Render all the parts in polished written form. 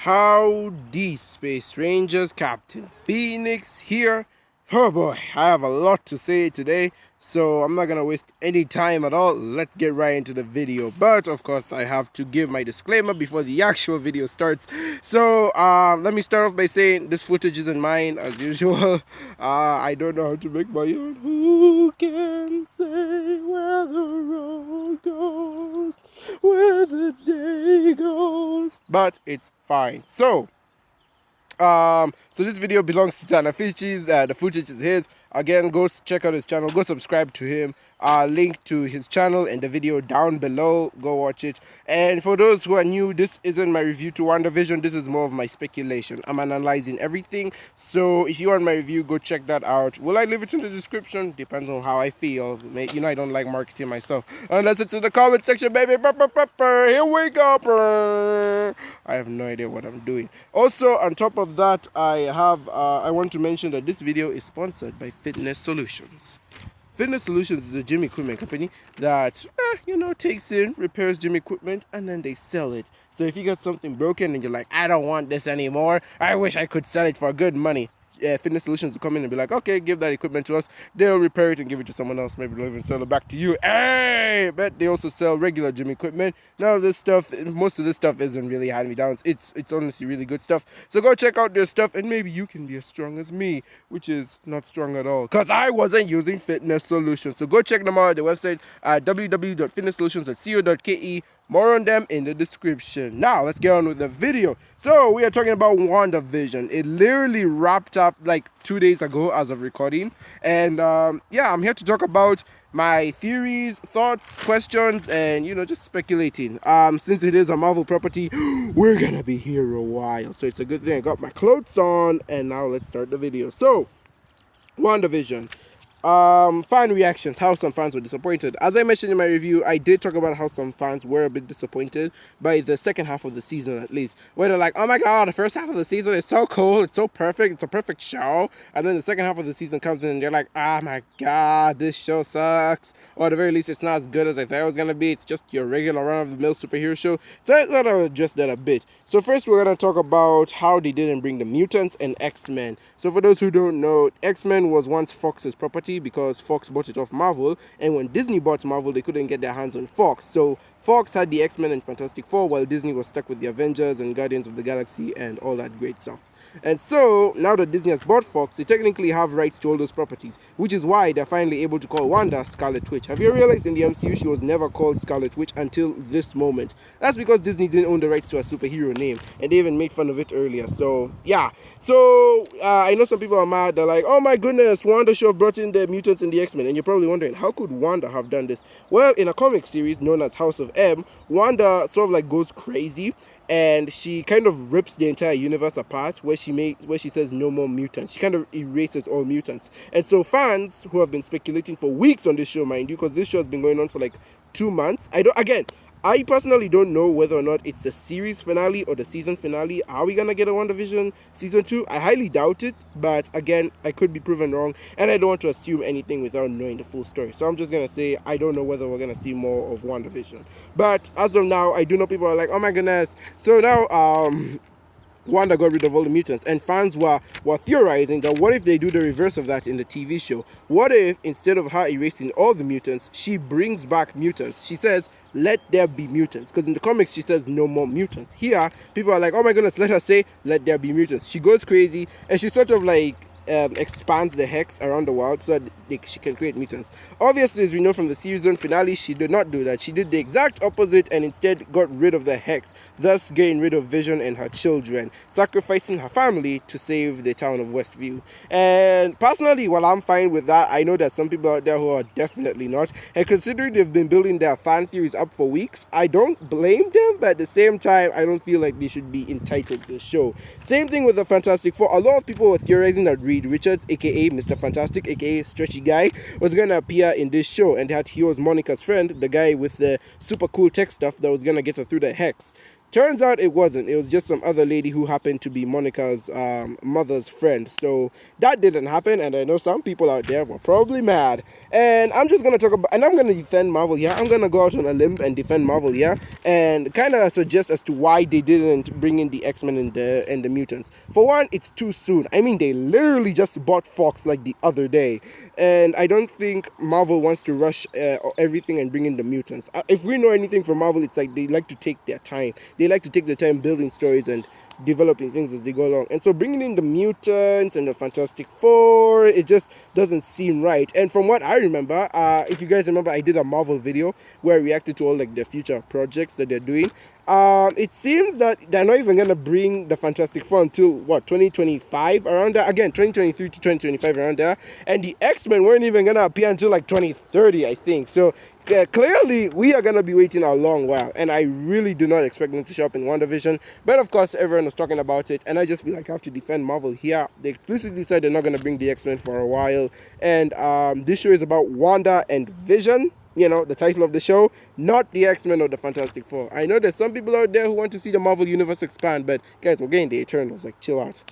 Howdy, Space Rangers, Captain Phoenix here. Oh boy, I have a lot to say today, so I'm not gonna waste any time at all. Let's get right into the video. But of course, I have to give my disclaimer before the actual video starts. So let me start off by saying this footage isn't mine as usual. I don't know how to make my own. Who can say where the road goes, where the day goes? But it's fine. So this video belongs to Tana Fishies. The footage is his. Again, go check out his channel. Go subscribe to him. Link to his channel and the video down below. Go watch it. And for those who are new, this isn't my review to Wandavision. This is more of my speculation. I'm analyzing everything. So if you want my review, go check that out. Will I leave it in the description? Depends on how I feel. You know, I don't like marketing myself. Unless it's in the comment section, baby. Here we go. I have no idea what I'm doing. Also, on top of that, I want to mention that this video is sponsored by Fitness Solutions. Fitness Solutions is a gym equipment company that, takes in, repairs gym equipment, and then they sell it. So if you got something broken and you're like, I don't want this anymore, I wish I could sell it for good money. Fitness Solutions will come in and be like, okay, give that equipment to us. They'll repair it and give it to someone else. Maybe they'll even sell it back to you. Hey! But they also sell regular gym equipment. Now, most of this stuff isn't really hand-me-downs. It's honestly really good stuff. So go check out their stuff and maybe you can be as strong as me, which is not strong at all. Because I wasn't using Fitness Solutions. So go check them out at the website at www.fitnesssolutions.co.ke. More on them in the description. Now, let's get on with the video. So, we are talking about WandaVision. It literally wrapped up like 2 days ago as of recording. And I'm here to talk about my theories, thoughts, questions, and, just speculating. Since it is a Marvel property, we're gonna be here a while. So, it's a good thing I got my clothes on. And now, let's start the video. So, WandaVision. Fan reactions, how some fans were disappointed. As I mentioned in my review, I did talk about how some fans were a bit disappointed by the second half of the season, at least, where they're like, oh my god, the first half of the season is so cool, it's so perfect, it's a perfect show, and then the second half of the season comes in and they're like, oh my god, this show sucks, or at the very least it's not as good as I thought it was gonna be. It's just your regular run-of-the-mill superhero show. So I thought I would adjust that a bit. So first we're gonna talk about how they didn't bring the mutants and X-Men. So for those who don't know, X-Men was once Fox's property because Fox bought it off Marvel, and when Disney bought Marvel, they couldn't get their hands on Fox. So Fox had the X-Men and Fantastic Four, while Disney was stuck with the Avengers and Guardians of the Galaxy and all that great stuff. And so, now that Disney has bought Fox, they technically have rights to all those properties, which is why they're finally able to call Wanda Scarlet Witch. Have you realized in the MCU she was never called Scarlet Witch until this moment? That's because Disney didn't own the rights to a superhero name, and they even made fun of it earlier. So, yeah. So, I know some people are mad. They're like, oh my goodness, Wanda should have brought in the mutants and the X-Men. And you're probably wondering, how could Wanda have done this? Well, in a comic series known as House of M, Wanda sort of like goes crazy, and she kind of rips the entire universe apart, where she says no more mutants. She kind of erases all mutants. And so fans who have been speculating for weeks on this show, mind you, because this show has been going on for like 2 months. I personally don't know whether or not it's the series finale or the season finale. Are we gonna get a WandaVision season 2? I highly doubt it, but again, I could be proven wrong, and I don't want to assume anything without knowing the full story. So I'm just gonna say I don't know whether we're gonna see more of WandaVision. But as of now, I do know people are like, oh my goodness. So now Wanda got rid of all the mutants, and fans were theorizing that what if they do the reverse of that in the TV show? What if instead of her erasing all the mutants, she brings back mutants? She says, let there be mutants, because in the comics she says no more mutants. Here, people are like, oh my goodness, let her say, let there be mutants. She goes crazy, and she sort of like expands the hex around the world so that she can create mutants. Obviously, as we know from the season finale, she did not do that. She did the exact opposite and instead got rid of the hex, thus getting rid of Vision and her children, sacrificing her family to save the town of Westview. And personally, while I'm fine with that, I know there's some people out there who are definitely not. And considering they've been building their fan theories up for weeks, I don't blame them, but at the same time, I don't feel like they should be entitled to the show. Same thing with the Fantastic Four. A lot of people were theorizing that Reed Richards, aka Mr. Fantastic, aka Stretchy Guy, was gonna appear in this show, and that he was Monica's friend, the guy with the super cool tech stuff that was gonna get her through the hex. Turns out it wasn't. It was just some other lady who happened to be Monica's mother's friend. So that didn't happen, and I know some people out there were probably mad. And I'm just gonna talk about, and I'm gonna defend Marvel here. I'm gonna go out on a limb and defend Marvel here, and kind of suggest as to why they didn't bring in the X-Men and the mutants. For one, it's too soon. I mean, they literally just bought Fox like the other day, and I don't think Marvel wants to rush everything and bring in the mutants. If we know anything from Marvel, it's like they like to take their time. They like to take the time building stories and developing things as they go along. And so bringing in the mutants and the Fantastic Four, it just doesn't seem right. And from what I remember, if you guys remember, I did a Marvel video where I reacted to all like the future projects that they're doing. It seems that they're not even gonna bring the Fantastic Four until what, 2025, around there. Again, 2023 to 2025, around there. And the X-Men weren't even gonna appear until like 2030, I think. So clearly we are gonna be waiting a long while, and I really do not expect them to show up in WandaVision. But of course, everyone was talking about it, and I just feel like I have to defend Marvel here. They explicitly said they're not gonna bring the X-Men for a while, and this show is about Wanda and Vision. You know, the title of the show, not the X-Men or the Fantastic Four. I know there's some people out there who want to see the Marvel Universe expand, but guys, we're getting the Eternals, like, chill out.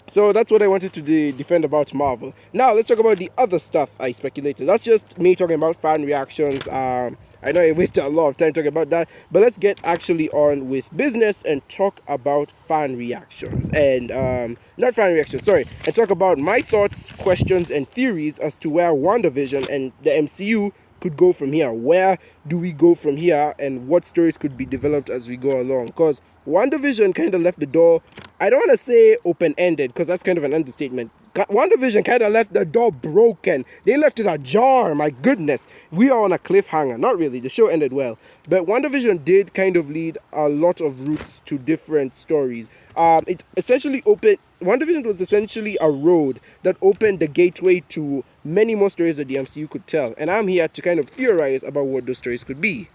So that's what I wanted to defend about Marvel. Now, let's talk about the other stuff I speculated. That's just me talking about fan reactions. I know I wasted a lot of time talking about that, but let's get actually on with business and talk about fan reactions. And, not fan reactions, sorry. And talk about my thoughts, questions, and theories as to where WandaVision and the MCU could go from here. Where do we go from here, and what stories could be developed as we go along? Because WandaVision kind of left the door, I don't want to say open-ended, because that's kind of an understatement. WandaVision kind of left the door broken. They left it ajar, my goodness. We are on a cliffhanger. Not really, the show ended well. But WandaVision did kind of lead a lot of routes to different stories. It essentially opened, WandaVision was essentially a road that opened the gateway to many more stories that the MCU could tell. And I'm here to kind of theorize about what those stories could be.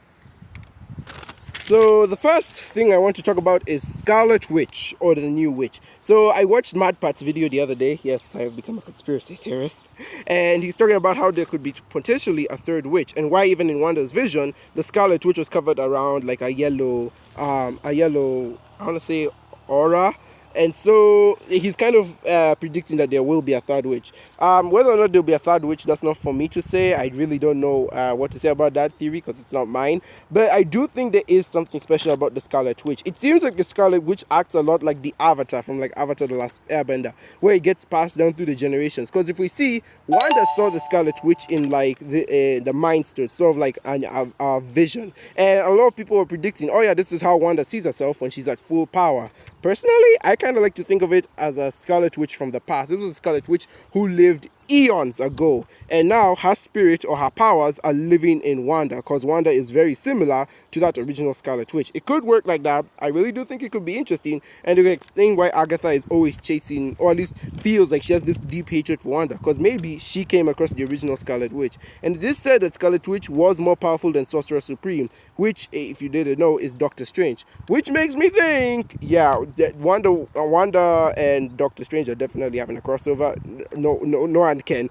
So the first thing I want to talk about is Scarlet Witch, or the new witch. So I watched MadPat's video the other day. Yes, I have become a conspiracy theorist. And he's talking about how there could be potentially a third witch, and why even in Wanda's vision, the Scarlet Witch was covered around like a yellow, I want to say aura. And so he's kind of predicting that there will be a third witch. Whether or not there'll be a third witch, that's not for me to say. I really don't know what to say about that theory, because it's not mine. But I do think there is something special about the Scarlet Witch. It seems like the Scarlet Witch acts a lot like the Avatar from like Avatar The Last Airbender, where it gets passed down through the generations. Because if we see, Wanda saw the Scarlet Witch in like the Mind Stone, sort of like a vision. And a lot of people were predicting, oh yeah, this is how Wanda sees herself when she's at full power. Personally, I kind of like to think of it as a Scarlet Witch from the past. This was a Scarlet Witch who lived eons ago, and now her spirit or her powers are living in Wanda, because Wanda is very similar to that original Scarlet Witch. It could work like that. I really do think it could be interesting, and it could explain why Agatha is always chasing, or at least feels like she has this deep hatred for Wanda, because maybe she came across the original Scarlet Witch. And it is said that Scarlet Witch was more powerful than Sorcerer Supreme, which, if you didn't know, is Doctor Strange. Which makes me think, yeah, that Wanda and Doctor Strange are definitely having a crossover. No one can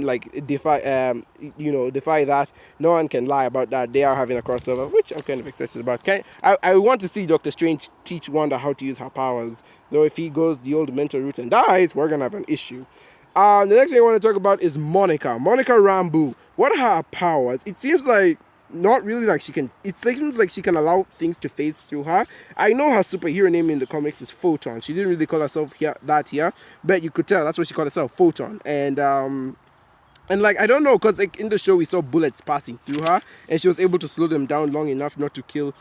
like defy defy that. No one can lie about that. They are having a crossover, which I'm kind of excited about. I want to see Doctor Strange teach Wanda how to use her powers. Though if he goes the old mental route and dies, we're gonna have an issue. The next thing I want to talk about is Monica Rambeau. What are her powers? It seems like not really like she can, it seems like she can allow things to phase through her. I know her superhero name in the comics is Photon. She didn't really call herself here, but you could tell that's what she called herself, Photon. And like, I don't know, because like in the show we saw bullets passing through her, and she was able to slow them down long enough not to kill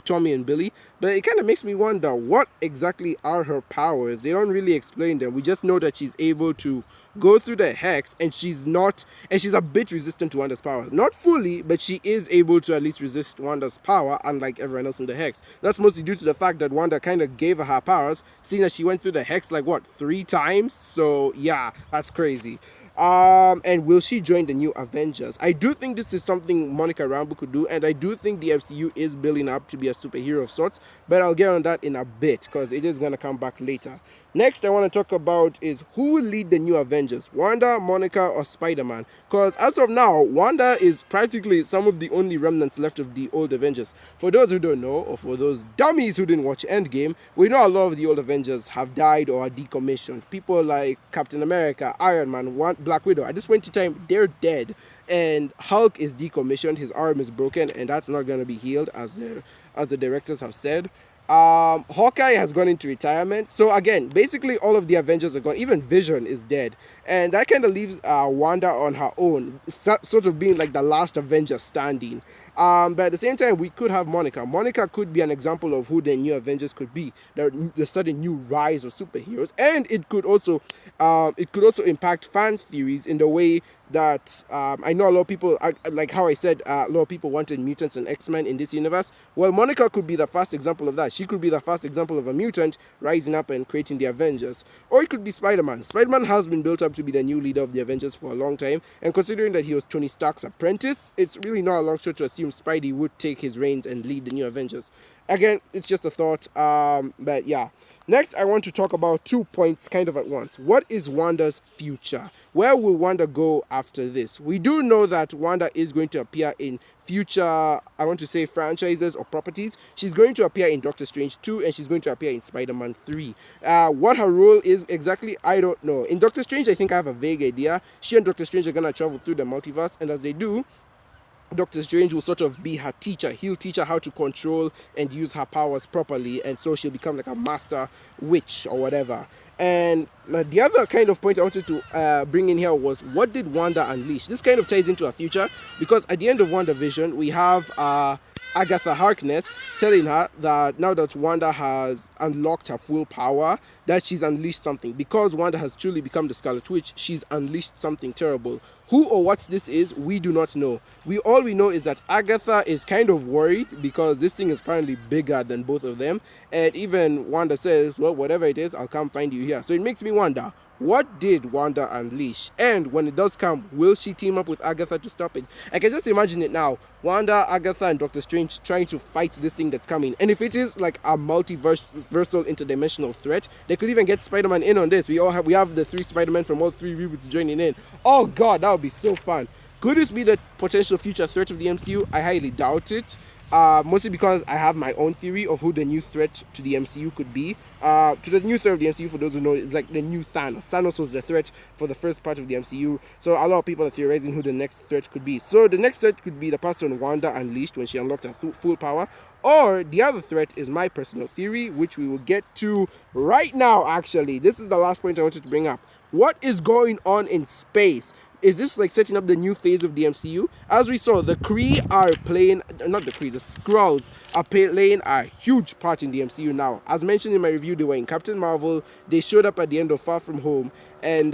Tommy and Billy. But it kind of makes me wonder, what exactly are her powers? They don't really explain them. We just know that she's able to go through the hex, and she's a bit resistant to Wanda's power. Not fully, but she is able to at least resist Wanda's power, unlike everyone else in the hex. That's mostly due to the fact that Wanda kind of gave her powers, seeing that she went through the hex like, what, 3 times? So yeah, that's crazy. And will she join the new Avengers? I do think this is something Monica Rambeau could do, and I do think the MCU is building up to be a superhero of sorts, but I'll get on that in a bit, because it is going to come back later. Next, I want to talk about is who will lead the new Avengers, Wanda, Monica, or Spider-Man? Because as of now, Wanda is practically some of the only remnants left of the old Avengers. For those who don't know, or for those dummies who didn't watch Endgame, we know a lot of the old Avengers have died or are decommissioned. People like Captain America, Iron Man, Black Widow. At this point in time, they're dead. And Hulk is decommissioned, his arm is broken, and that's not going to be healed, as the directors have said. Hawkeye has gone into retirement. So again, basically all of the Avengers are gone. Even Vision is dead. And that kind of leaves Wanda on her own, sort of being like the last Avenger standing. But at the same time, we could have Monica. Monica could be an example of who the new Avengers could be, the sudden new rise of superheroes. And it could also impact fan theories in the way that I know a lot of people, like how I said, a lot of people wanted mutants and X-Men in this universe. Well, Monica could be the first example of that. She could be the first example of a mutant rising up and creating the Avengers. Or it could be Spider-Man. Spider-Man has been built up to be the new leader of the Avengers for a long time. And considering that he was Tony Stark's apprentice, it's really not a long shot to assume Spidey would take his reins and lead the new Avengers. Again, it's just a thought, but yeah. Next, I want to talk about 2 points kind of at once. What is Wanda's future? Where will Wanda go after this? We do know that Wanda is going to appear in future, I want to say, franchises or properties. She's going to appear in Doctor Strange 2 and she's going to appear in Spider-Man 3. What her role is exactly, I don't know. In Doctor Strange, I think I have a vague idea. She and Doctor Strange are going to travel through the multiverse, and as they do, Doctor Strange will sort of be her teacher. He'll teach her how to control and use her powers properly, and so she'll become like a master witch or whatever. And the other kind of point I wanted to bring in here was, what did Wanda unleash? This kind of ties into her future, because at the end of WandaVision, we have Agatha Harkness telling her that now that Wanda has unlocked her full power, that she's unleashed something. Because Wanda has truly become the Scarlet Witch, she's unleashed something terrible. Who or what this is, we do not know. All we know is that Agatha is kind of worried because this thing is apparently bigger than both of them. And even Wanda says, well, whatever it is, I'll come find you here. So it makes me wonder, what did Wanda unleash? And when it does come, will she team up with Agatha to stop it? I can just imagine it now. Wanda, Agatha, and Doctor Strange trying to fight this thing that's coming. And if it is like a multiversal interdimensional threat, they could even get Spider-Man in on this. We have the 3 Spider-Men from all 3 reboots joining in. Oh god, that would be so fun. Could this be the potential future threat of the MCU? I highly doubt it. Mostly because I have my own theory of who the new threat to the MCU could be. To the new threat of the MCU, for those who know, is like the new Thanos. Thanos was the threat for the first part of the MCU. So a lot of people are theorizing who the next threat could be. So the next threat could be the person Wanda unleashed when she unlocked her full power. Or the other threat is my personal theory, which we will get to right now, actually. This is the last point I wanted to bring up. What is going on in space? Is this like setting up the new phase of the MCU? As we saw, the Kree are playing, not the Kree, the Skrulls are playing a huge part in the MCU now. As mentioned in my review, they were in Captain Marvel, they showed up at the end of Far From Home, and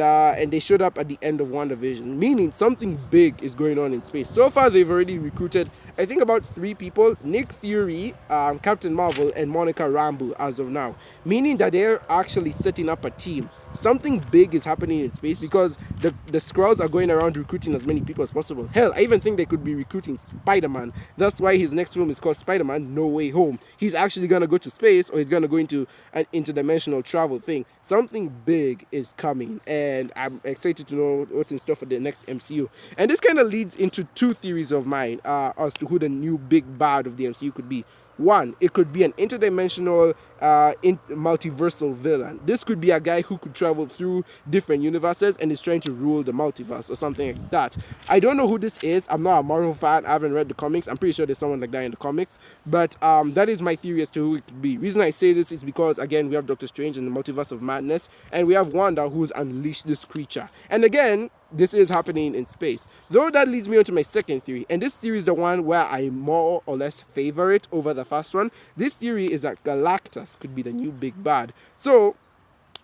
they showed up at the end of WandaVision, meaning something big is going on in space. So far, they've already recruited, I think, about 3 people: Nick Fury, Captain Marvel, and Monica Rambeau as of now, meaning that they're actually setting up a team. Something big is happening in space because the Skrulls are going around recruiting as many people as possible. Hell, I even think they could be recruiting Spider-Man. That's why his next film is called Spider-Man No Way Home. He's actually going to go to space, or he's going to go into an interdimensional travel thing. Something big is coming, and I'm excited to know what's in store for the next MCU. And this kind of leads into 2 theories of mine as to who the new big bad of the MCU could be. One, it could be an interdimensional, multiversal villain. This could be a guy who could travel through different universes and is trying to rule the multiverse or something like that. I don't know who this is. I'm not a Marvel fan. I haven't read the comics. I'm pretty sure there's someone like that in the comics. But that is my theory as to who it could be. Reason I say this is because, again, we have Doctor Strange in the Multiverse of Madness, and we have Wanda who's unleashed this creature. And again, this is happening in space. Though that leads me on to my second theory. And this theory is the one where I more or less favor it over the first one. This theory is that Galactus could be the new big bad. So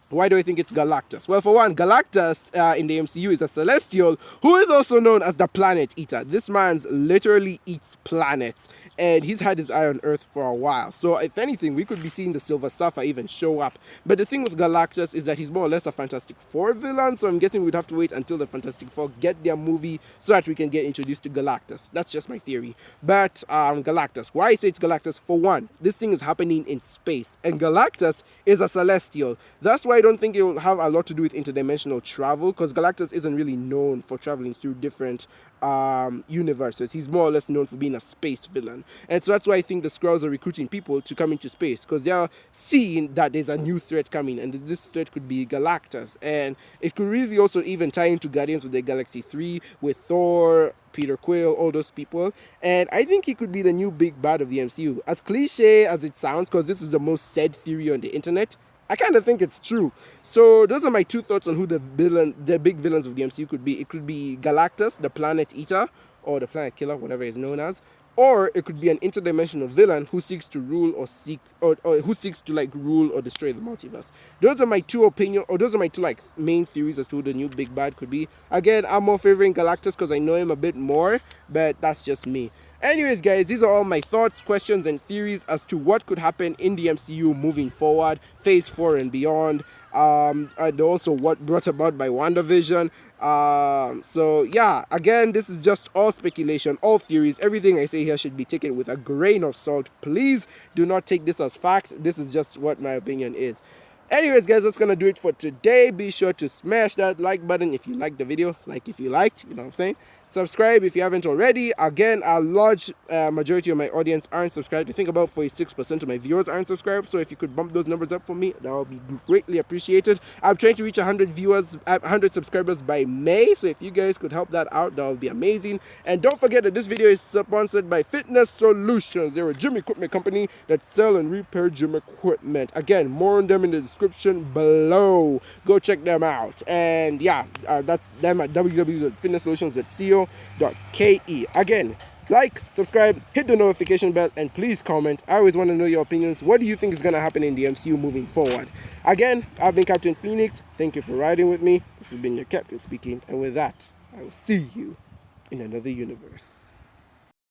why do I think it's Galactus? Well, for one, Galactus in the MCU is a celestial who is also known as the Planet Eater. This man's literally eats planets, and he's had his eye on Earth for a while. So if anything, we could be seeing the Silver Surfer even show up. But the thing with Galactus is that he's more or less a Fantastic Four villain, so I'm guessing we'd have to wait until the Fantastic Four get their movie so that we can get introduced to Galactus. That's just my theory. But Galactus, why I say it's Galactus? For one, this thing is happening in space, and Galactus is a celestial. That's why I don't think it will have a lot to do with interdimensional travel, because Galactus isn't really known for traveling through different universes. He's more or less known for being a space villain, and so that's why I think the Skrulls are recruiting people to come into space, because they are seeing that there's a new threat coming, and this threat could be Galactus, and it could really also even tie into Guardians of the Galaxy 3 with Thor, Peter Quill, all those people. And I think he could be the new big bad of the MCU. As cliche as it sounds, because this is the most said theory on the internet, I kind of think it's true. So those are my two thoughts on who the big villains of the MCU could be. It could be Galactus, the Planet Eater, or the Planet Killer, whatever he's known as. Or it could be an interdimensional villain who seeks to rule or who seeks to like rule or destroy the multiverse. Those are my two those are my two like main theories as to who the new big bad could be. Again, I'm more favoring Galactus because I know him a bit more, but that's just me. Anyways, guys, these are all my thoughts, questions, and theories as to what could happen in the MCU moving forward, Phase 4 and beyond. And also what brought about by WandaVision. So yeah, again, this is just all speculation, all theories. Everything I say here should be taken with a grain of salt. Please do not take this as fact. This is just what my opinion is. Anyways, guys, that's gonna do it for today. Be sure to smash that like button if you liked the video, like if you liked, you know what I'm saying. Subscribe if you haven't already. Again, a large majority of my audience aren't subscribed. I think about 46% of my viewers aren't subscribed. So if you could bump those numbers up for me, that would be greatly appreciated. I'm trying to reach 100 subscribers by May. So if you guys could help that out, that would be amazing. And don't forget that this video is sponsored by Fitness Solutions. They're a gym equipment company that sell and repair gym equipment. Again, more on them in the description below. Go check them out. And yeah, that's them at www.fitnesssolutions.co.ke. Again, like, subscribe, hit the notification bell, and please comment. I always want to know your opinions. What do you think is going to happen in the MCU moving forward? Again, I've been Captain Phoenix. Thank you for riding with me. This has been your captain speaking, and with that, I will see you in another universe.